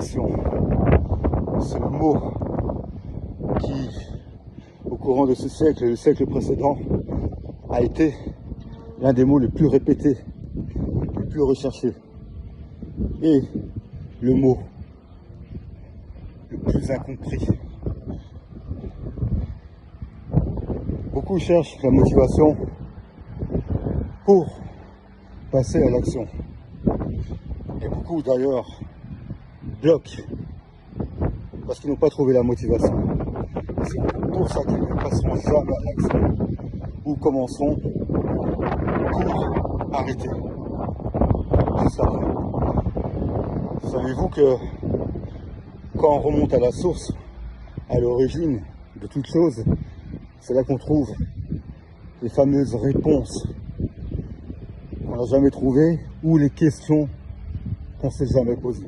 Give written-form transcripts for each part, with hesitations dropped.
motivation, c'est le mot qui, au courant de ce siècle et le siècle précédent, a été l'un des mots les plus répétés, les plus recherchés, et le mot le plus incompris. Beaucoup cherchent la motivation pour passer à l'action. Et beaucoup d'ailleurs bloquent parce qu'ils n'ont pas trouvé la motivation. C'est pour ça qu'ils ne passeront jamais à l'action ou commenceront pour arrêter. Juste après. Savez-vous que quand on remonte à la source, à l'origine de toute chose, c'est là qu'on trouve les fameuses réponses qu'on n'a jamais trouvées ou les questions qu'on ne s'est jamais posées.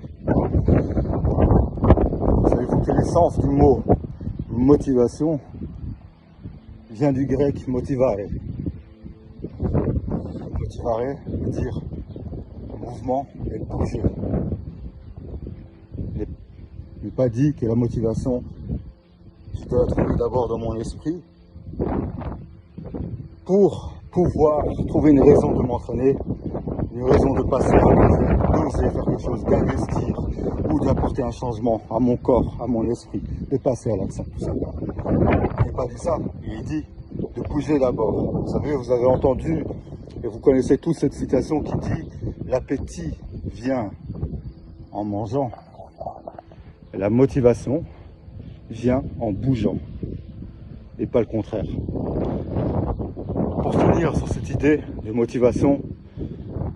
Savez-vous que l'essence du mot motivation vient du grec motivare. Motivare veut dire mouvement et bouger. Il n'est pas dit que la motivation, je dois la trouver d'abord dans mon esprit pour pouvoir trouver une raison de m'entraîner, une raison de passer à l'action, d'oser faire quelque chose, d'investir ou d'apporter un changement à mon corps, à mon esprit, de passer à l'action, tout simplement. Il n'est pas dit ça, il dit de bouger d'abord. Vous savez, vous avez entendu et vous connaissez tous cette citation qui dit « L'appétit vient en mangeant, la motivation vient en bougeant » et pas le contraire. Pour finir sur cette idée de motivation,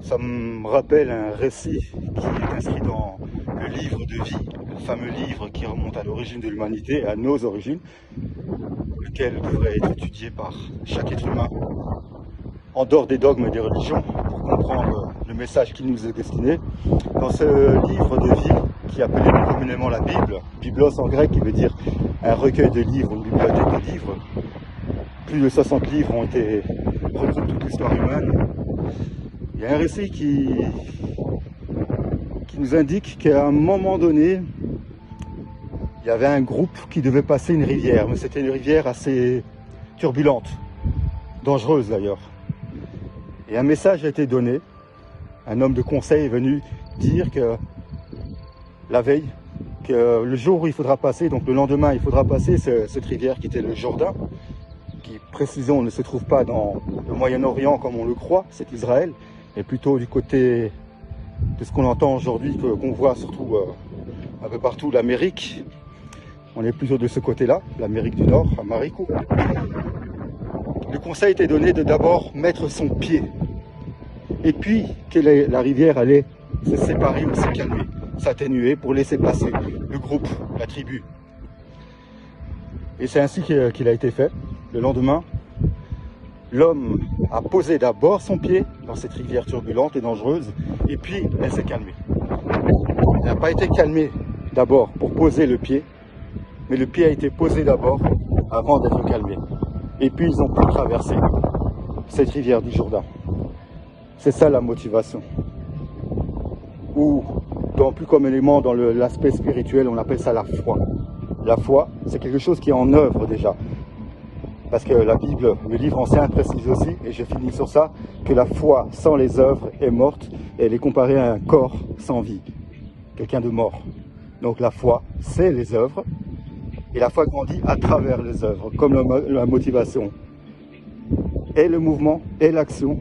ça me rappelle un récit qui est inscrit dans le livre de vie, le fameux livre qui remonte à l'origine de l'humanité, à nos origines, lequel devrait être étudié par chaque être humain, en dehors des dogmes et des religions, pour comprendre le message qui nous est destiné. Dans ce livre de vie, qui est appelé communément la Bible, Biblos en grec, qui veut dire un recueil de livres, une bibliothèque de livres, plus de 60 livres ont été regroupent toute l'histoire humaine. Il y a un récit qui nous indique qu'à un moment donné, il y avait un groupe qui devait passer une rivière, mais c'était une rivière assez turbulente, dangereuse d'ailleurs. Et un message a été donné, un homme de conseil est venu dire que la veille, que le jour où il faudra passer, donc le lendemain il faudra passer cette rivière qui était le Jourdain, qui précisons ne se trouve pas dans le Moyen-Orient comme on le croit, c'est Israël, mais plutôt du côté de ce qu'on entend aujourd'hui, qu'on voit surtout un peu partout, l'Amérique. On est plutôt de ce côté-là, l'Amérique du Nord, à Maricou. Le conseil était donné de d'abord mettre son pied, et puis que la rivière allait se séparer ou se calmer, s'atténuer pour laisser passer le groupe, la tribu. Et c'est ainsi qu'il a été fait. Le lendemain, l'homme a posé d'abord son pied dans cette rivière turbulente et dangereuse, et puis elle s'est calmée. Elle n'a pas été calmée d'abord pour poser le pied, mais le pied a été posé d'abord avant d'être calmé. Et puis ils ont pu traverser cette rivière du Jourdain. C'est ça la motivation. Ou, plus communément dans l'aspect spirituel, on appelle ça la foi. La foi, c'est quelque chose qui est en œuvre déjà. Parce que la Bible, le livre ancien précise aussi, et je finis sur ça, que la foi sans les œuvres est morte, et elle est comparée à un corps sans vie, quelqu'un de mort. Donc la foi, c'est les œuvres, et la foi grandit à travers les œuvres, comme la motivation. Et le mouvement, et l'action,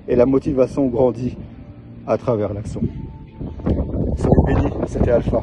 et la motivation grandit à travers l'action. Soyez bénis, c'était Alpha.